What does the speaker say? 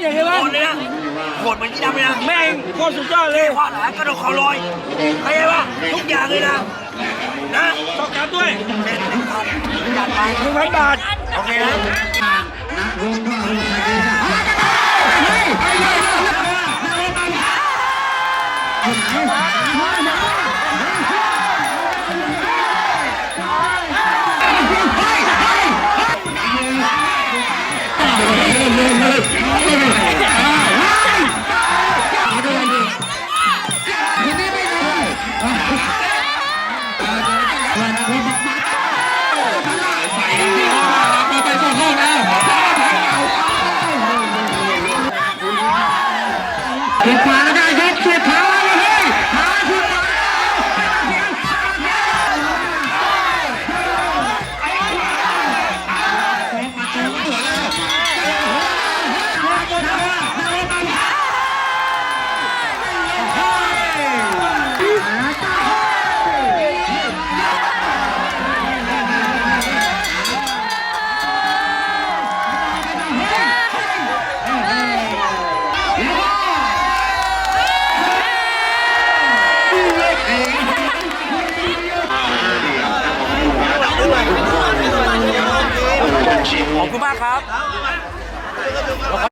อย่างไรวะ โหดเลยนะโหดเหมือนที่ดำเลยนะ แม่งโคตรสุดยอดเลย ขวาหลังกระโดดเขาลอยเข้าใจปะทุกอย่างเลยนะต้องการด้วย จัดไป 1,000 บาท โอเคนะสุดขวาแล้วได้ยกสุดท้ายเลยหาสุดขวาขอบคุณมากครับ